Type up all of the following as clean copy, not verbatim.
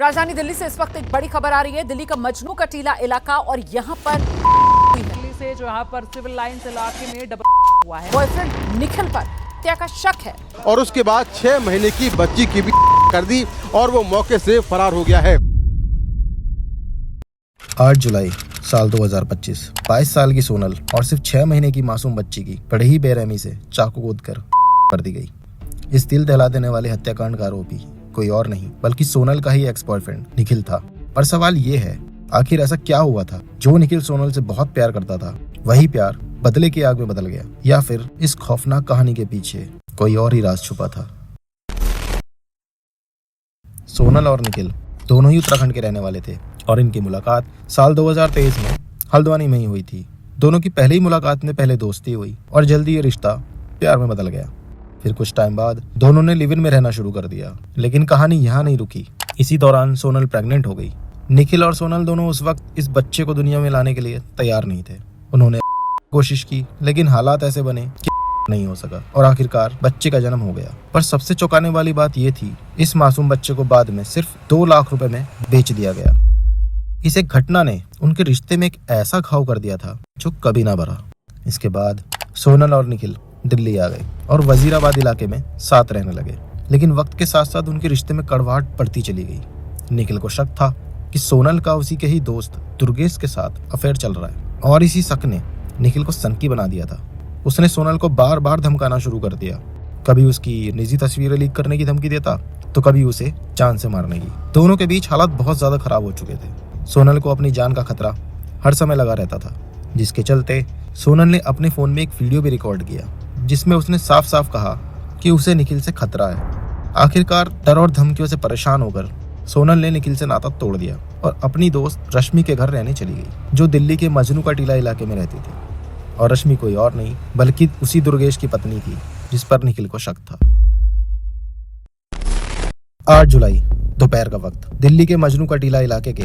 राजधानी दिल्ली से इस वक्त एक बड़ी खबर आ रही है। दिल्ली का मजनू का टीला इलाका और यहाँ पर दिल्ली से जो यहाँ पर सिविल लाइंस इलाके में डबल हुआ है। बॉयफ्रेंड निखिल पर हत्या का शक है और उसके बाद 6 महीने की बच्ची की भी कर दी और वो मौके से फरार हो गया है। 8 जुलाई साल 2025 22 साल की सोनल और सिर्फ 6 महीने की मासूम बच्ची की बड़े ही बेरहमी से चाकू कर दी गई। इस दिल दहला देने वाले हत्याकांड का आरोपी कोई और नहीं बल्कि सोनल का ही एक्स बॉयफ्रेंड निखिल था। पर सवाल ये है, आखिर ऐसा क्या हुआ था जो निखिल सोनल से बहुत प्यार करता था, वही प्यार बदले की आग में बदल गया, या फिर इस खौफनाक कहानी के पीछे कोई और ही राज छुपा था। सोनल और निखिल दोनों ही उत्तराखंड के रहने वाले थे और इनकी मुलाकात साल 2023 में हल्द्वानी में ही हुई थी। दोनों की पहली मुलाकात में पहले दोस्ती हुई और जल्दी ये रिश्ता प्यार में बदल गया। फिर कुछ टाइम बाद दोनों ने लिव इन में रहना शुरू कर दिया, लेकिन कहानी यहाँ नहीं रुकी। इसी दौरान सोनल प्रेग्नेंट हो गई। निखिल और सोनल दोनों उस वक्त इस बच्चे को दुनिया में लाने के लिए तैयार नहीं थे। उन्होंने कोशिश की, लेकिन हालात ऐसे बने कि नहीं हो सका और आखिरकार बच्चे का जन्म हो गया। पर सबसे चौंकाने वाली बात यह थी, इस मासूम बच्चे को बाद में सिर्फ 2 लाख रुपए में बेच दिया गया। इस एक घटना ने उनके रिश्ते में एक ऐसा घाव कर दिया था जो कभी ना भरा। इसके बाद सोनल और निखिल दिल्ली आ गए और वजीराबाद इलाके में साथ रहने लगे, लेकिन वक्त के साथ साथ उनके रिश्ते में कड़वाहट बढ़ती चली गई। निखिल को शक था कि सोनल का उसी के ही दोस्त दुर्गेश के साथ अफेयर चल रहा है और इसी शक ने निखिल को सनकी बना दिया था। उसने सोनल को बार बार धमकाना शुरू कर दिया। कभी उसकी निजी तस्वीरें लीक करने की धमकी देता तो कभी उसे जान से मारने की। दोनों के बीच हालात बहुत ज्यादा खराब हो चुके थे। सोनल को अपनी जान का खतरा हर समय लगा रहता था, जिसके चलते सोनल ने अपने फोन में एक वीडियो भी रिकॉर्ड किया जिसमें उसने साफ साफ कहा कि उसे निखिल से खतरा है। आखिरकार डर और धमकियों से परेशान होकर सोनल ने निखिल से नाता तोड़ दिया और अपनी दोस्त रश्मि के घर रहने चली गई, जो दिल्ली के मजनू का टीला इलाके में रहती थी। और रश्मि कोई और नहीं बल्कि उसी दुर्गेश की पत्नी थी जिस पर निखिल को शक था। 8 जुलाई दोपहर का वक्त दिल्ली के मजनू का टीला इलाके के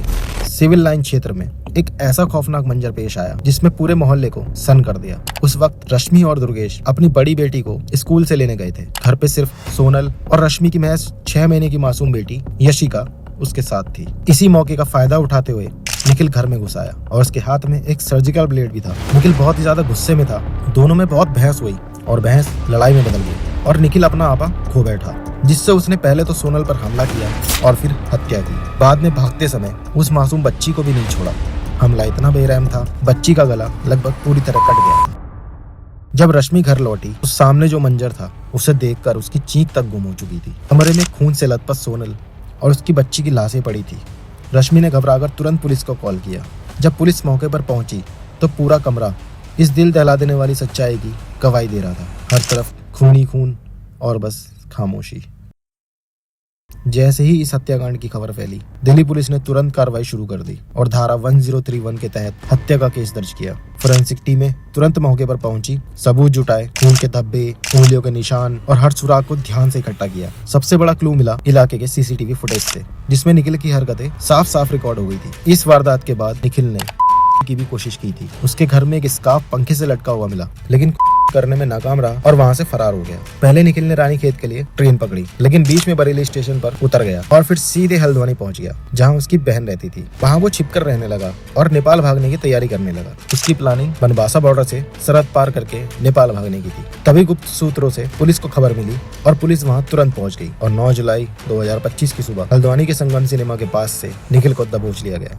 सिविल लाइन क्षेत्र में एक ऐसा खौफनाक मंजर पेश आया जिसमें पूरे मोहल्ले को सन कर दिया। उस वक्त रश्मि और दुर्गेश अपनी बड़ी बेटी को स्कूल से लेने गए थे। घर पे सिर्फ सोनल और रश्मि की महज 6 महीने की मासूम बेटी यशिका उसके साथ थी। इसी मौके का फायदा उठाते हुए निखिल घर में घुस आया और उसके हाथ में एक सर्जिकल ब्लेड भी था। निखिल बहुत ही ज्यादा गुस्से में था। दोनों में बहुत बहस हुई और बहस लड़ाई में बदल गई और निखिल अपना आपा खो बैठा, जिससे उसने पहले तो सोनल पर हमला किया और फिर हत्या की। बाद में भागते समय उस मासूम बच्ची को भी नहीं छोड़ा। हमला इतना बेरहम था, बच्ची का गला लगभग पूरी तरह कट गया। जब रश्मि घर लौटी, उस सामने जो मंजर था उसे देखकर उसकी चीख तक गुम हो चुकी थी। कमरे में खून से लथपथ सोनल और उसकी बच्ची की लाशें पड़ी थी। रश्मि ने घबराकर तुरंत पुलिस को कॉल किया। जब पुलिस मौके पर पहुंची तो पूरा कमरा इस दिल दहला देने वाली सच्चाई की गवाही दे रहा था। हर तरफ खून ही खून और बस खामोशी। जैसे ही इस हत्याकांड की खबर फैली, दिल्ली पुलिस ने तुरंत कार्रवाई शुरू कर दी और धारा 1031 के तहत हत्या का केस दर्ज किया। फोरेंसिक टीमें तुरंत मौके पर पहुंची, सबूत जुटाए, खून के धब्बे, उंगलियों के निशान और हर सुराग को ध्यान से इकट्ठा किया। सबसे बड़ा क्लू मिला इलाके के सीसीटीवी फुटेज से, जिसमें निखिल की हरकतें साफ साफ रिकॉर्ड हो गई थी। इस वारदात के बाद निखिल ने की भी कोशिश की थी। उसके घर में एक स्कार्फ पंखे से लटका हुआ मिला, लेकिन करने में नाकाम रहा और वहां से फरार हो गया। पहले निखिल ने रानीखेत के लिए ट्रेन पकड़ी, लेकिन बीच में बरेली स्टेशन पर उतर गया और फिर सीधे हल्द्वानी पहुंच गया, जहां उसकी बहन रहती थी। वहां वो छिपकर रहने लगा और नेपाल भागने की तैयारी करने लगा। उसकी प्लानिंग बनबासा बॉर्डर से सरहद पार करके नेपाल भागने की थी। तभी गुप्त सूत्रों से पुलिस को खबर मिली और पुलिस वहां तुरंत पहुंच गई और 9 जुलाई 2025 की सुबह हल्द्वानी के संगम सिनेमा के पास से निखिल को दबोच लिया गया।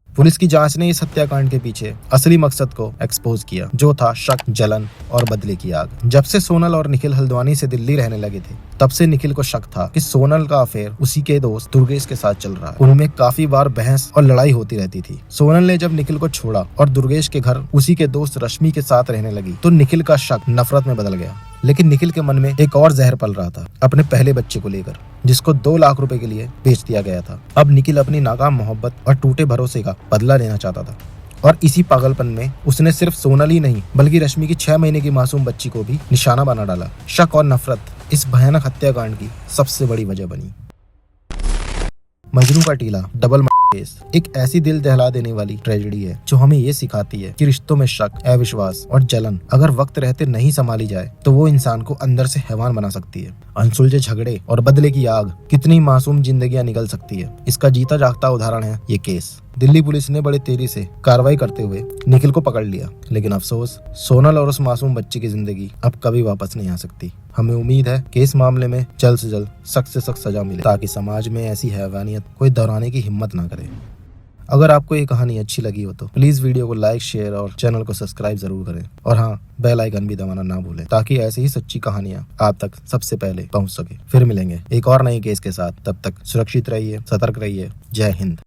पुलिस की जांच ने इस हत्याकांड के पीछे असली मकसद को एक्सपोज किया, जो था शक, जलन और बदले की आग। जब से सोनल और निखिल हल्द्वानी से दिल्ली रहने लगे थे, तब से निखिल को शक था कि सोनल का अफेयर उसी के दोस्त दुर्गेश के साथ चल रहा है। उनमें काफी बार बहस और लड़ाई होती रहती थी। सोनल ने जब निखिल को छोड़ा और दुर्गेश के घर उसी के दोस्त रश्मि के साथ रहने लगी, तो निखिल का शक नफरत में बदल गया। लेकिन निखिल के मन में एक और जहर पल रहा था, अपने पहले बच्चे को लेकर, जिसको 2 लाख रुपए के लिए बेच दिया गया था। अब निखिल अपनी नाकाम मोहब्बत और टूटे भरोसे का बदला लेना चाहता था और इसी पागलपन में उसने सिर्फ सोनल ही नहीं बल्कि रश्मि की 6 महीने की मासूम बच्ची को भी निशाना बना डाला। शक और नफरत इस भयानक हत्याकांड की सबसे बड़ी वजह बनी। मजनू का टीला डबल केस एक ऐसी दिल दहला देने वाली ट्रेजेडी है जो हमें ये सिखाती है कि रिश्तों में शक, अविश्वास और जलन अगर वक्त रहते नहीं संभाली जाए तो वो इंसान को अंदर से हैवान बना सकती है। अनसुलझे झगड़े और बदले की आग कितनी मासूम जिंदगियां निकल सकती है, इसका जीता जागता उदाहरण है ये केस। दिल्ली पुलिस ने बड़े तेजी से कार्रवाई करते हुए निखिल को पकड़ लिया, लेकिन अफसोस सोनल और उस मासूम बच्ची की जिंदगी अब कभी वापस नहीं आ सकती। हमें उम्मीद है कि इस मामले में जल्द से जल्द सख्त से सख्त सजा मिले ताकि समाज में ऐसी हैवानियत कोई दोहराने की हिम्मत ना करे। अगर आपको ये कहानी अच्छी लगी हो तो प्लीज वीडियो को लाइक, शेयर और चैनल को सब्सक्राइब जरूर करें। और हाँ, बेल आइकन भी दबाना ना भूलें ताकि ऐसी ही सच्ची कहानियां आप तक सबसे पहले पहुंच सके। फिर मिलेंगे एक और नई केस के साथ, तब तक सुरक्षित रहिए, सतर्क रहिए। जय हिंद।